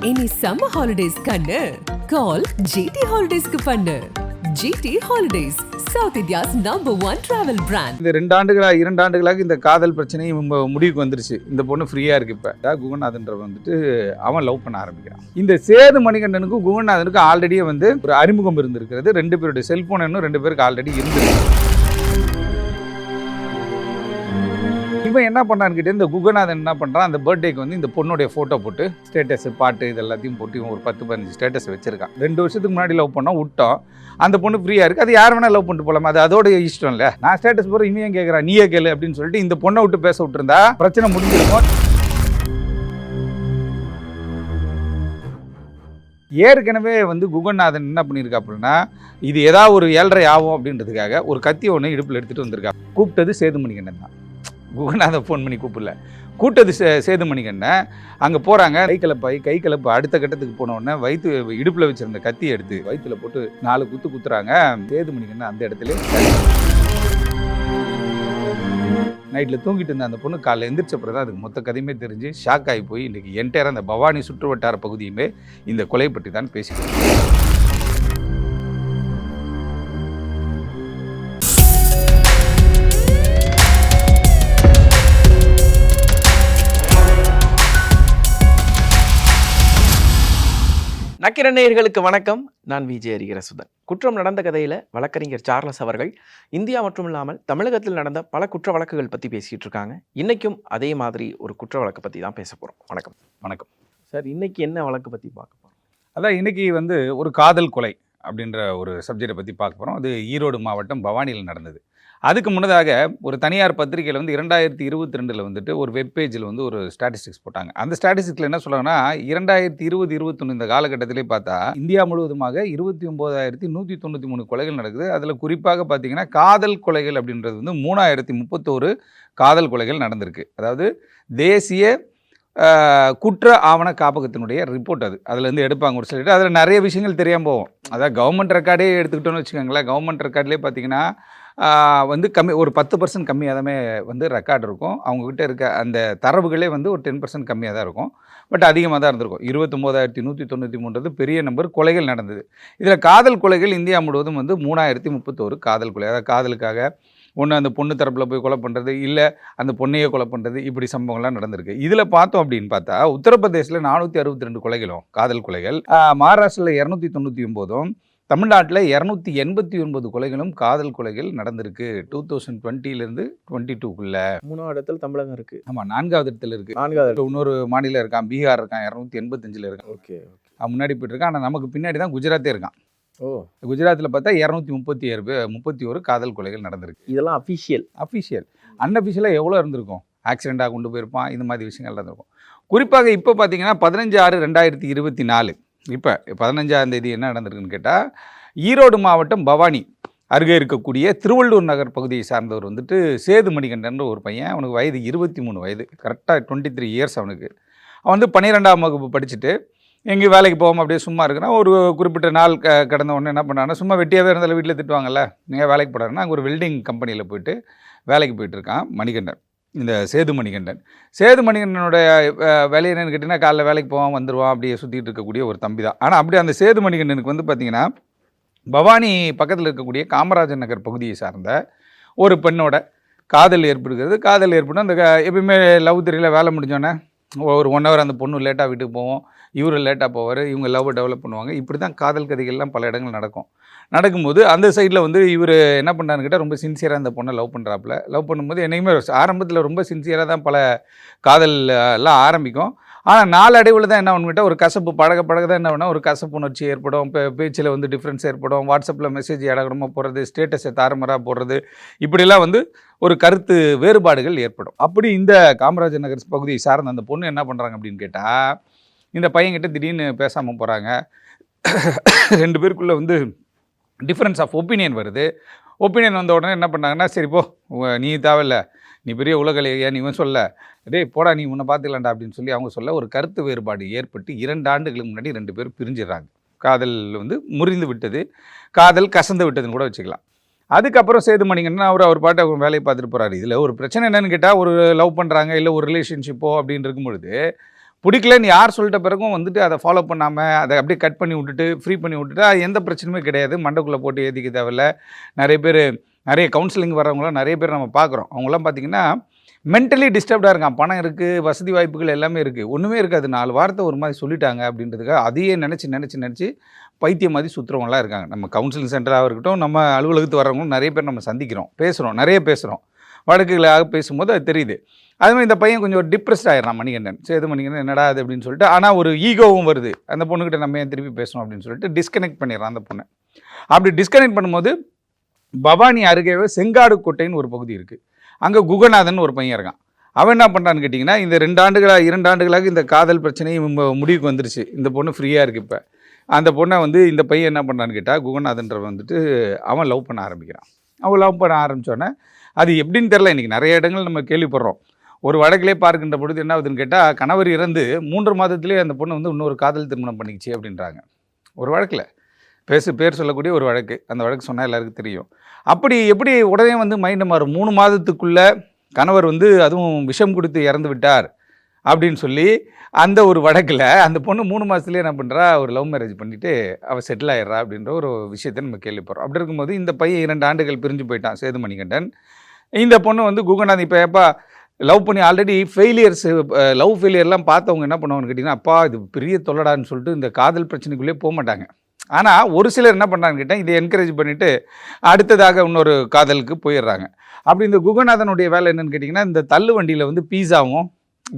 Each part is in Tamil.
இனி சம்மர் ஹாலிடேஸ் கண்ணு கால் ஜிடி ஹாலிடேஸ்க்கு பண்ணு. GT holidays, south India's #1 travel brand. இந்த 2 ஆண்டுகளாக இந்த காதல் பிரச்சனையும் முடிவுக்கு வந்துருச்சு. இந்த பொண்ணு ஃப்ரீயா இருக்கு. இப்ப குகநாதன்ற வந்துட்டு அவன் லவ் பண்ண ஆரம்பிக்கிறான். இந்த சேது மணிகண்டனுக்கும் குகநாதனுக்கும் ஆல்ரெடியே வந்து ஒரு அறிமுகம் இருந்திருக்கிறது. 2 பேருடைய செல்போன் இன்னும் 2 பேருக்கு ஆல்ரெடி இருந்திருக்கு. இவன் என்ன பண்ணான்னு கேட்டு இந்த குகநாதன் என்ன பண்ணுறான், அந்த பர்த்டேக்கு வந்து இந்த பொண்ணுடைய ஃபோட்டோ போட்டு ஸ்டேட்டஸ் பாட்டு இது எல்லாத்தையும் போட்டு இவன் ஒரு 10-15 ஸ்டேட்டஸ் வச்சிருக்கான். 2 வருஷத்துக்கு முன்னாடி லவ் பண்ணால் விட்டோம். அந்த பொண்ணு ஃப்ரீயாக இருக்குது, அது யார் வேணால் லவ் பண்ணிட்டு போகலாமா, அது அதோட இஷ்டம் இல்லை. நான் ஸ்டேட்டஸ் போகிற இவன் கேட்குறான், நீயே கேளு அப்படின்னு சொல்லிட்டு இந்த பொண்ணை விட்டு பேச விட்டுருந்தா பிரச்சனை முடிஞ்சிருக்கும். ஏற்கனவே வந்து குகநாதன் என்ன பண்ணியிருக்கா அப்படின்னா, இது ஏதாவது ஒரு 7:30 ஆகும் அப்படின்றதுக்காக ஒரு கத்தி ஒன்று இடுப்பில் எடுத்துகிட்டு வந்திருக்கா. கூப்பிட்டது சேது மணிகண்டன் தான். குகநாதன் ஃபோன் பண்ணி கூப்பிடல, கூட்டது சேது மணிகண்டன். அங்கே போகிறாங்க, கை கலப்பு அடுத்த கட்டத்துக்கு போனோடனே வயிற்று இடுப்பில் வச்சுருந்த கத்தியை எடுத்து வயிற்றுல போட்டு 4 குத்து குத்துறாங்க. சேது மணிகண்டன் அந்த இடத்துல நைட்டில் தூங்கிட்டு இருந்த அந்த பொண்ணு காலையில் எந்திரிச்சப்பறம் தான் அதுக்கு மொத்த கதையுமே தெரிஞ்சு ஷாக் ஆகி போய் இன்றைக்கி என்டையர் அந்த பவானி சுற்று வட்டார பகுதியுமே இந்த கொலை பற்றி தான் பேசிக்கிறோம். நக்கிர நேயர்களுக்கு வணக்கம். நான் விஜய் ஹரிஹரசுதன். குற்றம் நடந்த கதையில் வழக்கறிஞர் சார்லஸ் அவர்கள் இந்தியா மட்டும் இல்லாமல் தமிழகத்தில் நடந்த பல குற்ற வழக்குகள் பற்றி பேசிகிட்டு இருக்காங்க. இன்றைக்கும் அதே மாதிரி ஒரு குற்ற வழக்கு பற்றி தான் பேச போகிறோம். வணக்கம். வணக்கம் சார். இன்றைக்கி என்ன வழக்கு பற்றி பார்க்க போகிறோம்? அதான் இன்றைக்கி வந்து ஒரு காதல் கொலை அப்படின்ற ஒரு சப்ஜெக்டை பற்றி பார்க்க போகிறோம். அது ஈரோடு மாவட்டம் பவானியில் நடந்தது. அதுக்கு முன்னதாக ஒரு தனியார் பத்திரிகையில் வந்து 2022 வந்துட்டு ஒரு வெப்பேஜில் வந்து ஒரு ஸ்டாட்டிஸ்டிக்ஸ் போட்டாங்க. அந்த ஸ்டாட்டிஸ்டிக்ஸில் என்ன சொல்கிறாங்கன்னா, 2020-21 இந்த காலகட்டத்திலே பார்த்தா இந்தியா முழுவதுமாக 29,193 கொலைகள் நடக்குது. அதில் குறிப்பாக பார்த்தீங்கன்னா காதல் கொலைகள் அப்படின்றது வந்து 3,031 காதல் கொலைகள் நடந்திருக்கு. அதாவது தேசிய குற்ற ஆவண காப்பகத்தினுடைய ரிப்போர்ட் அது. அதுலேருந்து எடுப்பாங்க ஒரு சொல்லிட்டு அதில் நிறைய விஷயங்கள் தெரியாமல் போவோம். அதாவது கவர்மெண்ட் ரெக்கார்டே எடுத்துக்கிட்டோன்னு வச்சுக்கோங்களேன். கவர்மெண்ட் ரெக்கார்ட்லேயே பார்த்தீங்கன்னா வந்து ஒரு 10% கம்மியாக தான் வந்து ரெக்கார்டு இருக்கும். அவங்கக்கிட்ட இருக்க அந்த தரவுகளே வந்து ஒரு 10% கம்மியாக தான் இருக்கும். பட் அதிகமாக தான் இருந்திருக்கும். 29,193 பெரிய நம்பர் கொலைகள் நடந்தது. இதில் காதல் கொலைகள் இந்தியா முழுவதும் வந்து 3,031 காதல் கொலை. அதாவது காதலுக்காக ஒன்று அந்த பொண்ணு தரப்பில் போய் கொலை பண்ணுறது, இல்லை அந்த பொண்ணையே கொலை பண்ணுறது, இப்படி சம்பவங்கள்லாம் நடந்திருக்கு. இதில் பார்த்தோம் அப்படின்னு பார்த்தா உத்தரப்பிரதேசில் 462 கொலைகளும் காதல் கொலைகள், மகாராஷ்டிராவில் 299, தமிழ்நாட்டில் 289 கொலைகளும் காதல் கொலைகள் நடந்திருக்கு. 2020 22க்குள்ள 3வது இடத்துல தமிழகம் இருக்குது. ஆமாம், 4வது இடத்துல இருக்குது. 4வது இன்னொரு மாநிலம் இருக்கான், பீகார் இருக்கான், 285 இருக்கான். ஓகே, அவன் முன்னாடி போய்ட்டு இருக்கான். ஆனால் நமக்கு பின்னாடி தான் குஜராத்தே இருக்கான். குஜராத்தில் பார்த்தா 231 காதல் கொலைகள் நடந்திருக்கு. இதெல்லாம் அஃபிஷியல். அன்அஃபிஷியலாக எவ்வளோ இருந்திருக்கும்? ஆக்சிடெண்ட்டாக கொண்டு போயிருப்பான், இந்த மாதிரி விஷயங்கள் நடந்திருக்கும். குறிப்பாக இப்போ பார்த்தீங்கன்னா 15/6/2024 இப்போ 15ஆம் தேதி என்ன நடந்திருக்குன்னு கேட்டால், ஈரோடு மாவட்டம் பவானி அருகே இருக்கக்கூடிய திருவள்ளூர் நகர் பகுதியை சார்ந்தவர் வந்துட்டு சேது மணிகண்டன் ஒரு பையன். அவனுக்கு வயது 23 வயது, கரெக்டாக 23 இயர்ஸ் அவனுக்கு. அவன் வந்து 12ஆம் வகுப்பு படிச்சுட்டு எங்கேயும் வேலைக்கு போகாமல் அப்படியே சும்மா இருக்கிறான். ஒரு குறிப்பிட்ட நாள் கடந்த உடனே என்ன பண்ணான்னா, சும்மா வெட்டியாகவே இருந்தாலும் வீட்டில் திட்டுவாங்கல்ல, நீங்கள் வேலைக்கு போடாருன்னா அங்கே ஒரு வெல்டிங் கம்பெனியில் போயிட்டு வேலைக்கு போயிட்டுருக்கான் மணிகண்டன். இந்த சேது மணிகண்டனுடைய வேலை என்னென்னு கேட்டிங்கன்னா, காலைல வேலைக்கு போவான் வந்துடுவான், அப்படியே சுற்றிட்டு இருக்கக்கூடிய ஒரு தம்பி தான். ஆனால் அப்படியே அந்த சேது மணிகண்டனுக்கு வந்து பார்த்திங்கன்னா, பவானி பக்கத்தில் இருக்கக்கூடிய காமராஜர் நகர் பகுதியை சார்ந்த ஒரு பெண்ணோட காதல் ஏற்படுகிறது. காதல் ஏற்படும் அந்த எப்பயுமே லவ் தெரியல, வேலை முடிஞ்சோன்னே ஒரு 1 hour அந்த பொண்ணு லேட்டாக வீட்டுக்கு போவோம், இவர் லேட்டாக போவார், இவங்க லவ் டெவலப் பண்ணுவாங்க. இப்படி தான் காதல் கதைகள்லாம் பல இடங்கள் நடக்கும்போது அந்த சைடில் வந்து இவர் என்ன பண்ணான்னு கேட்டால், ரொம்ப சின்சியராக அந்த பொண்ணை லவ் பண்ணுறாப்புல. லவ் பண்ணும்போது என்றைக்குமே ஆரம்பத்தில் ரொம்ப சின்சியராக தான் பல காதல் எல்லாம் ஆரம்பிக்கும். ஆனால் நாளடைவில் தான் என்ன ஒன்று ஒரு கசப்பு பழக தான் என்ன வேணால் ஒரு கசப்பு உணர்ச்சி ஏற்படும். பேச்சில் வந்து டிஃப்ரென்ஸ் ஏற்படும். வாட்ஸ்அப்பில் மெசேஜ் இடகடமாக போடுறது, ஸ்டேட்டஸை தாறுமாறாக போடுறது, இப்படிலாம் வந்து ஒரு கருத்து வேறுபாடுகள் ஏற்படும். அப்படி இந்த காமராஜர் நகர் பகுதியை சார்ந்த அந்த பொண்ணு என்ன பண்ணுறாங்க அப்படின்னு கேட்டால், இந்த பையன்கிட்ட திடீர்னு பேசாமல் போகிறாங்க. 2 பேருக்குள்ளே வந்து டிஃப்ரென்ஸ் ஆஃப் ஒப்பீனியன் வருது. ஒப்பீனியன் வந்த உடனே என்ன பண்ணாங்கன்னா, சரி போ, நீ தேவையில்ல, நீ பெரிய உலகலையா, நீ இவன் சொல்ல, டேய் போடா நீ உன்னை பார்த்துக்கலாண்டா அப்படின்னு சொல்லி அவங்க சொல்ல ஒரு கருத்து வேறுபாடு ஏற்பட்டு 2 ஆண்டுகளுக்கு முன்னாடி 2 பேர் பிரிஞ்சிடறாங்க. காதல் வந்து முறிந்து விட்டது, காதல் கசந்து விட்டதுன்னு கூட வச்சுக்கலாம். அதுக்கப்புறம் சேது மணிகண்டன் அவர் பாட்டு அவர் வேலையை பார்த்துட்டு போகிறாரு. இதில் ஒரு பிரச்சனை என்னென்னு கேட்டால், ஒரு லவ் பண்ணுறாங்க, இல்லை ஒரு ரிலேஷன்ஷிப்போ அப்படின்னு இருக்கும் பொழுது பிடிக்கலன்னு யார் சொல்லிட்ட பிறகும் வந்துட்டு அதை ஃபாலோ பண்ணாமல் அதை அப்படியே கட் பண்ணி விட்டுட்டு ஃப்ரீ பண்ணி விட்டுட்டு அது எந்த பிரச்சனையுமே கிடையாது. மண்டைக்குள்ளே போட்டு ஏற்றிக்க தேவையில்ல. நிறைய கவுன்சிலிங் வர்றவங்களாம் நிறைய பேர் நம்ம பார்க்குறோம். அவங்களாம் பார்த்திங்கன்னா மென்டலி டிஸ்டர்ப்டாக இருக்கான். பணம் இருக்குது, வசதி வாய்ப்புகள் எல்லாமே இருக்குது, ஒன்றுமே இருக்காது. 4 வார்த்தை ஒரு மாதிரி சொல்லிட்டாங்க அப்படின்றதுக்காக அதையே நினச்சி பைத்தியம் மாதிரி சுற்றுறவங்களாம் இருக்காங்க. நம்ம கவுன்சிலிங் சென்டராக இருக்கட்டும், நம்ம அலுவலகத்துக்கு வர்றவங்களும் நிறைய பேர் நம்ம சந்திக்கிறோம், நிறைய பேசுகிறோம். வழக்குகளாக பேசும்போது அது தெரியுது. அதுமாதிரி இந்த பையன் கொஞ்சம் டிப்ரெஸ்ட் ஆகிடுறான் மணிகண்டன். சேது மணிகண்டன் என்னடா அது அப்படின்னு சொல்லிட்டு. ஆனால் ஒரு ஈகோவும் வருது, அந்த பொண்ணுக்கிட்ட நம்ம ஏன் திருப்பி பேசணும் அப்படின்னு சொல்லிட்டு டிஸ்கனெக்ட் பண்ணிடுறான் அந்த பொண்ணை. அப்படி டிஸ்கனெக்ட் பண்ணும்போது பவானி அருகேவே செங்காடு கோட்டைன்னு ஒரு பகுதி இருக்குது. அங்கே குகநாதன் ஒரு பையன் இருக்கான். அவன் என்ன பண்ணுறான்னு கேட்டிங்கன்னா, இந்த 2 ஆண்டுகளாக இந்த காதல் பிரச்சனை முடிவுக்கு வந்துருச்சு. இந்த பொண்ணு ஃப்ரீயாக இருக்குது. இப்போ அந்த பொண்ணை இந்த பையன் என்ன பண்ணுறான்னு கேட்டால், குகநாதன்றவன் அவன் லவ் பண்ண ஆரம்பிக்கிறான். அவன் லவ் பண்ண ஆரம்பித்தோடனே அது எப்படின்னு தெரில, இன்றைக்கி நிறைய இடங்கள் நம்ம கேள்விப்படுறோம். ஒரு வழக்கிலே பார்க்கின்ற பொழுது என்ன ஆகுதுன்னு கேட்டால், கணவர் இறந்து 3 மாதத்துலேயே அந்த பொண்ணு இன்னொரு காதல் திருமணம் பண்ணிக்கிச்சு அப்படின்றாங்க. ஒரு வழக்கில் பேர் சொல்லக்கூடிய ஒரு வழக்கு. அந்த வழக்கு சொன்னால் எல்லாருக்கும் தெரியும். அப்படி எப்படி உடனே மைண்டு மாறும். 3 மாதத்துக்குள்ளே கணவர் அதுவும் விஷம் கொடுத்து இறந்து விட்டார் அப்படின்னு சொல்லி அந்த ஒரு வழக்கில் அந்த பொண்ணு 3 மாதத்துலேயே என்ன பண்ணுறா, ஒரு லவ் மேரேஜ் பண்ணிவிட்டு அவள் செட்டில் ஆகிடுறா அப்படின்ற ஒரு விஷயத்தை நம்ம கேள்விப்படுறோம். அப்படி இருக்கும்போது இந்த பையன் 2 ஆண்டுகள் பிரிஞ்சு போயிட்டான், சேது மணிகண்டன். இந்த பொண்ணு குகநாதன் இப்போ எப்போ லவ் பண்ணி ஆல்ரெடி லவ் ஃபெயிலியர்லாம் பார்த்தவங்க என்ன பண்ணுவாங்கன்னு கேட்டிங்கன்னா, அப்பா இது பெரிய தொல்லடான்னு சொல்லிட்டு இந்த காதல் பிரச்சனைக்குள்ளே போக மாட்டாங்க. ஆனால் ஒரு சிலர் என்ன பண்ணுறாங்கன்னு கேட்டால், இதை என்கரேஜ் பண்ணிவிட்டு அடுத்ததாக இன்னொரு காதலுக்கு போயிடுறாங்க. அப்படி இந்த குகநாதனுடைய வேலை என்னென்னு கேட்டிங்கன்னா, இந்த தள்ளு வண்டியில் பீஸாவும்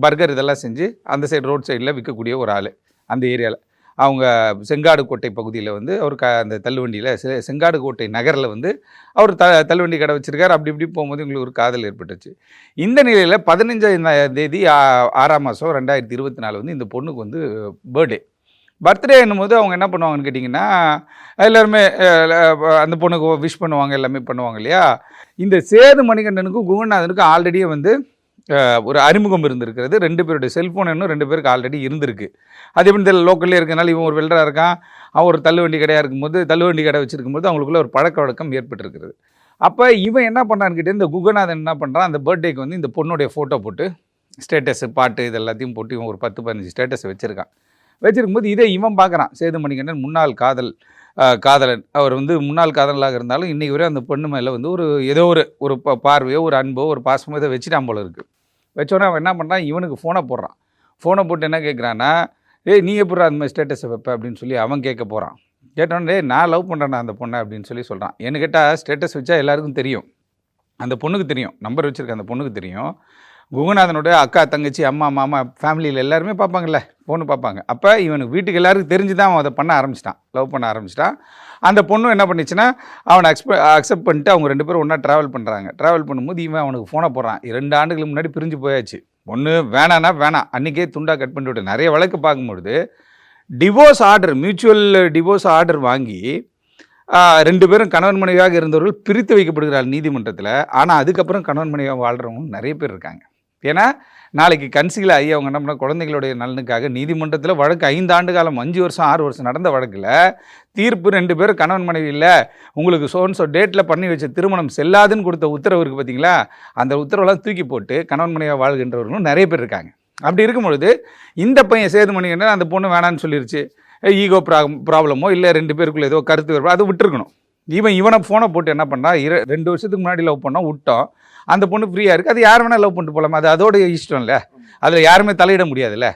பர்கர் இதெல்லாம் செஞ்சு அந்த சைடு ரோட் சைடில் விற்கக்கூடிய ஒரு ஆள். அந்த ஏரியாவில் அவங்க செங்காடு கோட்டை பகுதியில் அவர் அந்த தள்ளுவண்டியில் செங்காடு கோட்டை நகரில் அவர் தள்ளுவண்டி கடை வச்சுருக்கார். அப்படி இப்படி போகும்போது எங்களுக்கு ஒரு காதல் ஏற்பட்டுச்சு. இந்த நிலையில் 15ஆம் தேதி 6ஆம் மாதம் 2024 இந்த பொண்ணுக்கு பர்த்டே என்னும்போது அவங்க என்ன பண்ணுவாங்கன்னு கேட்டிங்கன்னா, எல்லாருமே அந்த பொண்ணுக்கு விஷ் பண்ணுவாங்க, எல்லாமே பண்ணுவாங்க இல்லையா. இந்த சேது மணிகண்டனுக்கும் குகநாதனுக்கும் ஆல்ரெடியே ஒரு அறிமுகம் இருந்திருக்கிறது. 2 பேருடைய செல்ஃபோன் இன்னும் 2 பேருக்கு ஆல்ரெடி இருந்திருக்கு. அது எப்படி தெரியல, லோக்கல்லே இருக்கனால இவன் ஒரு வெல்டராக இருக்கான், அவன் ஒரு தள்ளுவண்டி கடையாக இருக்கும்போது தள்ளுவண்டி கடை வச்சுருக்கும்போது அவங்களுக்குள்ள ஒரு பழக்க வழக்கம் ஏற்பட்டிருக்கிறது. அப்போ இவன் என்ன பண்ணான்னு கேட்டு, இந்த குகநாதன் என்ன பண்ணுறான், அந்த பர்த்டேக்கு இந்த பொண்ணுடைய ஃபோட்டோ போட்டு ஸ்டேட்டஸு பாட்டு இது எல்லாத்தையும் போட்டு இவன் ஒரு 10-15 ஸ்டேட்டஸ் வச்சுருக்கும்போது இதை இவன் பார்க்குறான். சேது மணிகண்டன் முன்னாள் காதலன். அவர் முன்னாள் காதலாக இருந்தாலும் இன்றைக்கி வரை அந்த பொண்ணு மேலே ஒரு ஏதோ ஒரு பார்வையோ ஒரு அன்போ ஒரு பாசமோ இதை வச்சுட்டான் போல இருக்குது. வச்சோடனே அவன் என்ன பண்ணுறான், இவனுக்கு ஃபோனை போட்டு என்ன கேட்குறான்னா, நீ எப்படா அந்த மாதிரி ஸ்டேட்டஸை வைப்ப அப்படின்னு சொல்லி அவன் கேட்க போகிறான். கேட்டோன்னே நான் லவ் பண்ணுறேன் அந்த பொண்ணை அப்படின்னு சொல்கிறான். என்ன கேட்டால் ஸ்டேட்டஸ் வச்சா எல்லாருக்கும் தெரியும், அந்த பொண்ணுக்கு தெரியும், நம்பர் வச்சுருக்க அந்த பொண்ணுக்கு தெரியும். குகநாதனோட அக்கா தங்கச்சி அம்மா மாமா ஃபேமிலியில் எல்லாருமே பார்ப்பாங்கல்ல, பொண்ணு பார்ப்பாங்க. அப்போ இவனுக்கு வீட்டுக்கு எல்லாருக்கும் தெரிஞ்சு தான் அவன் அதை பண்ண ஆரம்பிச்சிட்டான், லவ் பண்ண ஆரம்பிச்சிட்டான். அந்த பொண்ணு என்ன பண்ணிச்சுன்னா, அவனை அக்செப்ட் பண்ணிட்டு அவங்க 2 பேரும் ஒன்றா ட்ராவல் பண்ணும்போது இவன் அவனுக்கு ஃபோனை போடுறான். 2 ஆண்டுகளுக்கு முன்னாடி பிரிஞ்சு போயாச்சு. ஒன்று வேணான்னா வேணாம், அன்றைக்கே துண்டாக கட் பண்ணிட்டு விட்டு. நிறைய வழக்கு பார்க்கும்பொழுது மியூச்சுவல் டிவோர்ஸ் ஆர்டர் வாங்கி 2 பேரும் கணவன் மனைவியாக இருந்தவர்கள் பிரித்து வைக்கப்படுகிறார் நீதிமன்றத்தில். ஆனால் அதுக்கப்புறம் கணவன் மனைவியாக வாழ்கிறவங்க நிறைய பேர் இருக்காங்க. ஏன்னா நாளைக்கு கன்சீல் ஆகி அவங்க என்ன பண்ண, குழந்தைகளுடைய நலனுக்காக நீதிமன்றத்தில் வழக்கு 5 ஆண்டு காலம் 5 வருஷம் 6 வருஷம் நடந்த வழக்கில் தீர்ப்பு 2 பேரும் கணவன் மனைவி இல்லை, உங்களுக்கு சோன்சோ டேட்டில் பண்ணி வச்ச திருமணம் செல்லாதுன்னு கொடுத்த உத்தரவு இருக்குது பார்த்தீங்களா, அந்த உத்தரவெல்லாம் தூக்கி போட்டு கணவன் மனைவியாக வாழ்கின்றவர்களும் நிறைய பேர் இருக்காங்க. அப்படி இருக்கும்பொழுது இந்த பையன் சேது மணிகண்டன் அந்த பொண்ணு வேணான்னு சொல்லிருச்சு, ஈகோ ப்ராப்ளமோ இல்லை 2 பேருக்குள்ளே ஏதோ கருத்து வேறுபாடு, அது விட்டுருக்கணும். இவனை ஃபோனை போட்டு என்ன பண்ணா, 2 வருஷத்துக்கு முன்னாடி லவ் பண்ணால் விட்டோம், அந்த பொண்ணு ஃப்ரீயாக இருக்குது, அது யார் வேணால் லவ் பண்ணிட்டு போகலாமா, அது அதோடைய இஷ்டம் இல்லை, அதில் யாருமே தலையிட முடியாதுல்ல.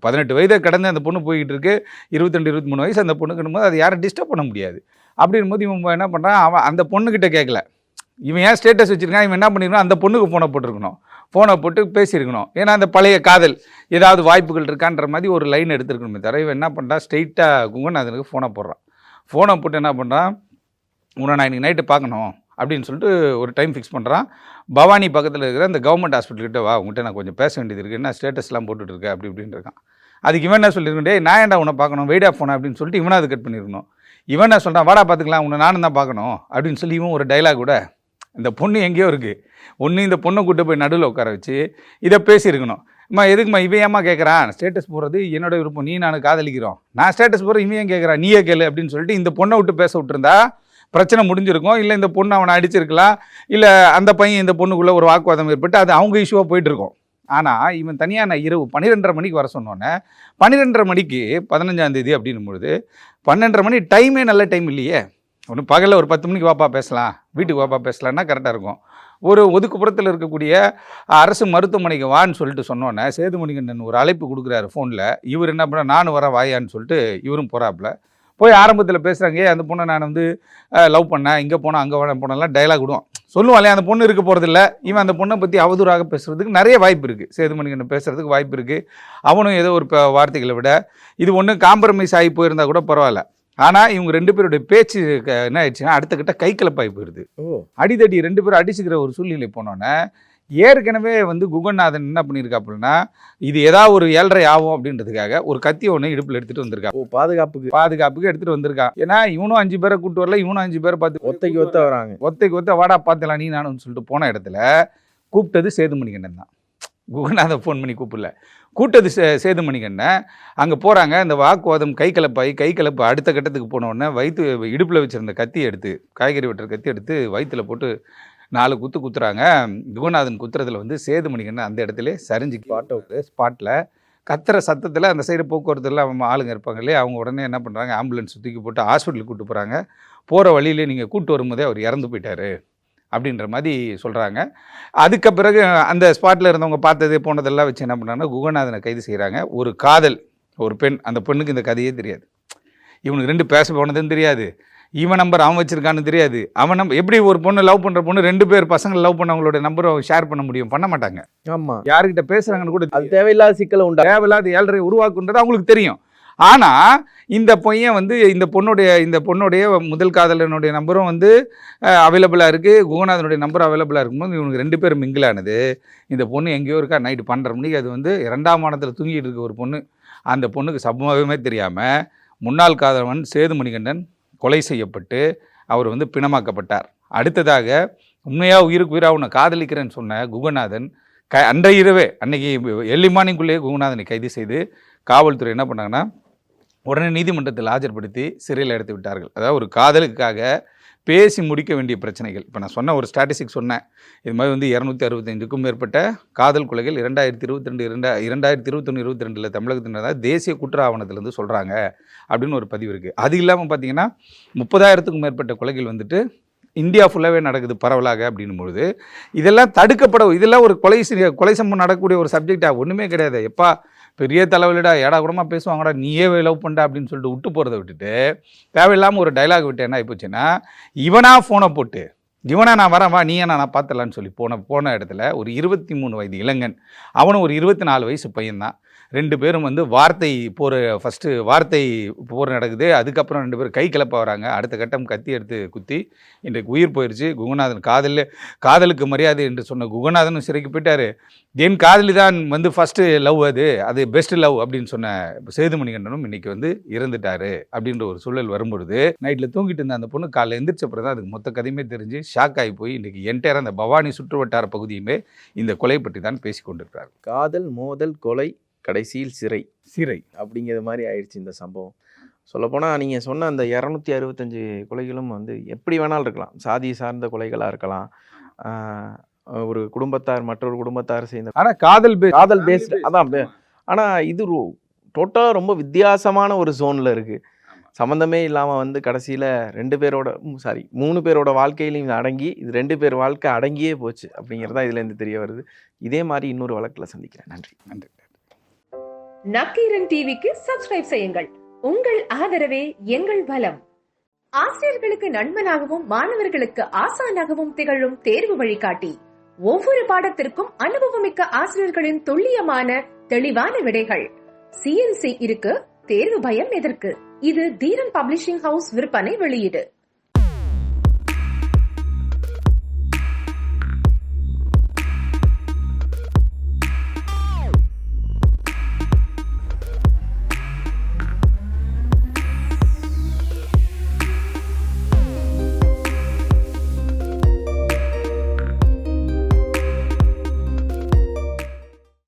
18 வயதை கடந்து அந்த பொண்ணு போய்கிட்டு இருக்கு, 22-23 வயசு அந்த பொண்ணுக்குன்னு போது அது யாரும் டிஸ்டர்ப் பண்ண முடியாது. அப்படின் போது இவன் என்ன பண்ணுறான், அவன் அந்த பொண்ணுக்கிட்ட கேட்கல, இவன் ஏன் ஸ்டேட்டஸ் வச்சுருக்கான், இவன் என்ன பண்ணிருக்கணும், அந்த பொண்ணுக்கு ஃபோனை போட்டிருக்கணும், ஃபோனை போட்டு பேசியிருக்கணும். ஏன்னா அந்த பழைய காதல் ஏதாவது வாய்ப்புகள் இருக்கான்ற மாதிரி ஒரு லைன் எடுத்துருக்கணுமே தவிர, இவன் என்ன பண்ணுறான், ஸ்ட்ரெயிட்டாக குகநாதனுக்கு ஃபோனை போட்டு என்ன பண்ணுறான், உன்னை நான் இன்றைக்கி நைட்டு பார்க்கணும் அப்படின்னு சொல்லிட்டு ஒரு டைம் ஃபிக்ஸ் பண்ணுறான். பவானி பக்கத்தில் இருக்கிற அந்த கவர்மெண்ட் ஹாஸ்பிட்டல்கிட்ட வா, உங்கள்கிட்ட நான் கொஞ்சம் பேச வேண்டியது இருக்குது, என்ன ஸ்டேட்டஸ்லாம் போட்டுட்ருக்கேன் அப்படி இப்படின்னு இருக்கான். அதுக்கு இவன் என்ன சொல்லியிருக்கேன், டே நான் ஏன்டா உன்னை பார்க்கணும், வெயிட் ஆஃப் போன அப்படின்னு சொல்லிட்டு இவனை அது கட் பண்ணியிருக்கணும். இவன் என்ன சொல்கிறான், வாடா பார்த்துக்கலாம், உன்னை நானும் தான் பார்க்கணும் அப்படின்னு சொல்லி இவன் ஒரு டைலாக் கூட, இந்த பொண்ணு எங்கேயோ இருக்குது, ஒன்று இந்த பொண்ணை கூட்டு போய் நடுவில் உட்கார வச்சு இதை பேசியிருக்கணும். அம்மா எதுக்குமா இவன் ஏமா கேட்குறான், ஸ்டேட்டஸ் போடுறது என்னோட விருப்பம், நீ நான் காதலிக்கிறோம், நான் ஸ்டேட்டஸ் போடுற இவன் ஏன் கேட்குறான், நீயே கேளு அப்படின்னு சொல்லிட்டு இந்த பொண்ணை விட்டு பேச விட்டுருந்தா பிரச்சனை முடிஞ்சிருக்கும். இல்லை இந்த பொண்ணு அவனை அடிச்சிருக்கலாம், இல்லை அந்த பையன் இந்த பொண்ணுக்குள்ளே ஒரு வாக்குவாதம் ஏற்பட்டு அது அவங்க இஷ்யூவாக போயிட்டுருக்கோம். ஆனால் இவன் தனியாக நான் இரவு 12:30 மணிக்கு வர சொன்னோன்னே 12:30 மணிக்கு 15ஆம் தேதி அப்படின்னும் பொழுது 12:30 மணி டைமே நல்ல டைம் இல்லையே. ஒன்று பகலில் ஒரு 10 மணிக்கு வாப்பா பேசலாம், வீட்டுக்கு வாப்பா பேசலான்னா கரெக்டாக இருக்கும். ஒரு ஒதுக்குப்புறத்தில் இருக்கக்கூடிய அரசு மருத்துவமனைக்கு வான்னு சொல்லிட்டு சொன்னோன்னே சேதுமணிகண்டன் ஒரு அழைப்பு கொடுக்குறாரு ஃபோனில். இவர் என்ன பண்ண, நானும் வர வாயான்னு சொல்லிட்டு இவரும் போகிறாப்புல. போய் ஆரம்பத்தில் பேசுகிறாங்க, அந்த பொண்ணை நான் வந்து லவ் பண்ணேன், இங்கே போனேன் அங்கே போனெல்லாம் டைலாக் விடுவான். சொல்லுவான் அந்த பொண்ணு இருக்க போகிறதில்ல. இவன் அந்த பொண்ணை பற்றி அவதூறாக பேசுகிறதுக்கு நிறைய வாய்ப்பு இருக்குது, சேதுமணிகண்டன் பேசுகிறதுக்கு வாய்ப்பு இருக்குது. அவனும் ஏதோ ஒரு வார்த்தைகளை விட இது ஒன்று காம்ப்ரமைஸ் ஆகி போயிருந்தால் கூட பரவாயில்ல. ஆனால் இவங்க 2 பேருடைய பேச்சு என்ன ஆயிடுச்சுன்னா அடுத்த கிட்ட கை கலப்பாகி போயிடுது. அடிதடி 2 பேரும் அடிச்சுக்கிற ஒரு சூழ்நிலை போனோன்னே ஏற்கனவே வந்து குகநாதன் என்ன பண்ணியிருக்காப்புலன்னா இது ஏதாவது ஒரு 7:30 ஆகும் அப்படின்றதுக்காக ஒரு கத்தி ஒன்று இடுப்பில் எடுத்துகிட்டு வந்திருக்கான். பாதுகாப்புக்கு எடுத்துகிட்டு வந்திருக்கான். ஏன்னா இவனும் 5 பேரை கூப்பிட்டு வரல, இவனும் 5 பேரை பார்த்து ஒத்தைக்கு வராங்க. ஒத்த வாடா பார்த்துலாம் நீ நானும் சொல்லிட்டு போன இடத்துல கூப்பிட்டது சேதுமணிகண்டன் தான். குகநாதன் ஃபோன் பண்ணி கூப்பிடல, கூட்டது சேதுமணிகண்டன். அங்கே போகிறாங்க, இந்த வாக்குவாதம் கை கலப்பு அடுத்த கட்டத்துக்கு போனோடனே இடுப்பில் வச்சுருந்த கத்தி எடுத்து, காய்கறி வெட்டுற கத்தி எடுத்து வயிற்றில் போட்டு 4 குத்து குத்துறாங்க. குகநாதன் குத்துறதுல வந்து சேதுமணிகண்டன் அந்த இடத்துல சரிஞ்சு ஸ்பாட்டில் கத்துற சத்தத்தில் அந்த சைடு போக்குவரத்துல அவங்க ஆளுங்க இருப்பாங்க இல்லையா, அவங்க உடனே என்ன பண்ணுறாங்க, ஆம்புலன்ஸ் தூக்கி போட்டு ஹாஸ்பிட்டலுக்கு கூப்பிட்டு போகிறாங்க. போகிற வழியிலே நீங்கள் கூப்பிட்டு வரும்போதே அவர் இறந்து போயிட்டார் அப்படின்ற மாதிரி சொல்கிறாங்க. அதுக்கு பிறகு அந்த ஸ்பாட்டில் இருந்தவங்க பார்த்தது போனதெல்லாம் வச்சு என்ன பண்ணாங்கன்னா குகநாதனை கைது செய்கிறாங்க. ஒரு காதல், ஒரு பெண், அந்த பெண்ணுக்கு இந்த கதையே தெரியாது. இவனுக்கு 2 பேச போனதுன்னு தெரியாது, இவன் நம்பர் அவன் வச்சிருக்கான்னு தெரியாது. அவன் நம்பர் எப்படி ஒரு பொண்ணு லவ் பண்ணுற பொண்ணு 2 பேர் பசங்களை லவ் பண்ணவங்களோட நம்பரை ஷேர் பண்ண முடியும்? பண்ண மாட்டாங்க. ஆமாம், யாருக்கிட்ட பேசுகிறாங்கன்னு கூட அது தேவையில்லாத சிக்கலை உண்டு, தேவையில்லாத 7:30 உருவாக்குன்றது அவங்களுக்கு தெரியும். ஆனால் இந்த பையன் வந்து இந்த பொண்ணுடைய முதல் காதலனுடைய நம்பரும் வந்து அவைலபிளாக இருக்குது, குகநாதனுடைய நம்பரும் அவைலபிளாக இருக்கும்போது இவனுக்கு 2 பேர் மிங்கிலானது. இந்த பொண்ணு எங்கேயோ இருக்கா, நைட்டு 12:30 மணிக்கு அது வந்து 2ஆம் மாதத்தில் தூங்கிட்டு இருக்க ஒரு பொண்ணு. அந்த பொண்ணுக்கு சம்பவமே தெரியாமல் முன்னாள் காதலன் சேதுமணிகண்டன் கொலை செய்யப்பட்டு அவர் வந்து பிணமாக்கப்பட்டார். அடுத்ததாக உண்மையாக உயிருக்கு உயிராக உன்னை காதலிக்கிறேன்னு சொன்ன குகநாதன் அன்றைய இரவே அன்னைக்கு எர்லி மார்னிங்குள்ளேயே குகநாதனை கைது செய்து காவல்துறை என்ன பண்ணாங்கன்னா உடனே நீதிமன்றத்தில் ஆஜர்படுத்தி சிறையில் எடுத்து விட்டார்கள். அதாவது ஒரு காதலுக்காக பேசி முடிக்க வேண்டிய பிரச்சனைகள். இப்போ நான் சொன்ன ஒரு ஸ்டாட்டிஸ்டிக்ஸ் சொன்னேன், இது மாதிரி வந்து 265க்கும் மேற்பட்ட காதல் கொலைகள் 2022 2021 22 தமிழகத்தின் தேசிய குற்ற ஆவணத்திலேருந்து சொல்கிறாங்க அப்படின்னு ஒரு பதிவு இருக்குது. அது இல்லாமல் பார்த்தீங்கன்னா 30,000க்கும் மேற்பட்ட கொலைகள் வந்துட்டு இந்தியா ஃபுல்லாகவே நடக்குது பரவலாக அப்படின்னும் பொழுது இதெல்லாம் இதெல்லாம் ஒரு கொலை சம்பவம் நடக்கக்கூடிய ஒரு சப்ஜெக்டாக ஒன்றுமே கிடையாது. எப்பா பெரிய தலைவலிடா ஏடா கூடமாக பேசுவாங்கடா, நீயே லவ் பண்ணா அப்படின்னு சொல்லிட்டு விட்டு போகிறத விட்டுட்டு தேவையில்லாமல் ஒரு டைலாக் விட்டு என்ன ஆகிப்போச்சுன்னா இவனாக ஃபோனை போட்டு இவனா நான் வரேன் வா நீயே நான் பார்த்துலான்னு சொல்லி போன இடத்துல ஒரு 23 வயது இளைஞன், அவனும் ஒரு 24 வயசு பையன்தான். 2 பேரும் வந்து ஃபஸ்ட்டு வார்த்தை போர் நடக்குது. அதுக்கப்புறம் 2 பேரும் கை கிளப்ப வராங்க. அடுத்த கட்டம் கத்தி எடுத்து குத்தி இன்றைக்கு உயிர் போயிடுச்சு. குகநாதன் காதலுக்கு மரியாதை என்று சொன்ன குகநாதனும் சிறைக்கு போயிட்டார். என் காதலி தான் வந்து ஃபஸ்ட்டு லவ், அது பெஸ்ட் லவ் அப்படின்னு சொன்ன சேதுமணிகண்டனும் இன்றைக்கி வந்து இறந்துட்டார் அப்படின்ற ஒரு சூழல் வரும்பொழுது நைட்டில் தூங்கிட்டு இருந்த அந்த பொண்ணு காலையில் எந்திரிச்சப்பறம் தான் அதுக்கு மொத்த கதையுமே தெரிஞ்சு ஷாக் ஆகி போய் இன்றைக்கி என்டையர் அந்த பவானி சுற்று வட்டார பகுதியுமே இந்த கொலை பற்றி தான் பேசி கொண்டிருக்கிறார். காதல், மோதல், கொலை, கடைசியில் சிறை அப்படிங்கிற மாதிரி ஆயிடுச்சு இந்த சம்பவம். சொல்லப்போனால் நீங்கள் சொன்ன அந்த 265 கொலைகளும் வந்து எப்படி வேணாலும் இருக்கலாம். சாதி சார்ந்த கொலைகளாக இருக்கலாம், ஒரு குடும்பத்தார் மற்றொரு குடும்பத்தார் சேர்ந்த, ஆனால் காதல் பேஸ்டு அதான். ஆனால் இது டோட்டலாக ரொம்ப வித்தியாசமான ஒரு ஜோனில் இருக்குது. சம்மந்தமே இல்லாமல் வந்து கடைசியில் 3 பேரோட வாழ்க்கையிலையும் அடங்கி இது 2 பேர் வாழ்க்கை அடங்கியே போச்சு அப்படிங்கிறதா இதுலேருந்து தெரிய வருது. இதே மாதிரி இன்னொரு வழக்கில் சந்திக்கிறேன். நன்றி. நக்கீரன் டிவிக்கு சப்ஸ்கிரைப் செய்யுங்கள். உங்கள் ஆதரவே எங்கள் பலம். ஆசிரியர்களுக்கு நண்பனாகவும் மாணவர்களுக்கு ஆசானாகவும் திகழும் தேர்வு வழிகாட்டி. ஒவ்வொரு பாடத்திற்கும் அனுபவமிக்க ஆசிரியர்களின் துல்லியமான தெளிவான விடைகள். CNC இருக்கு, தேர்வு பயம் எதற்கு? இது தீரன் பப்ளிஷிங் ஹவுஸ் விற்பனை வெளியீடு.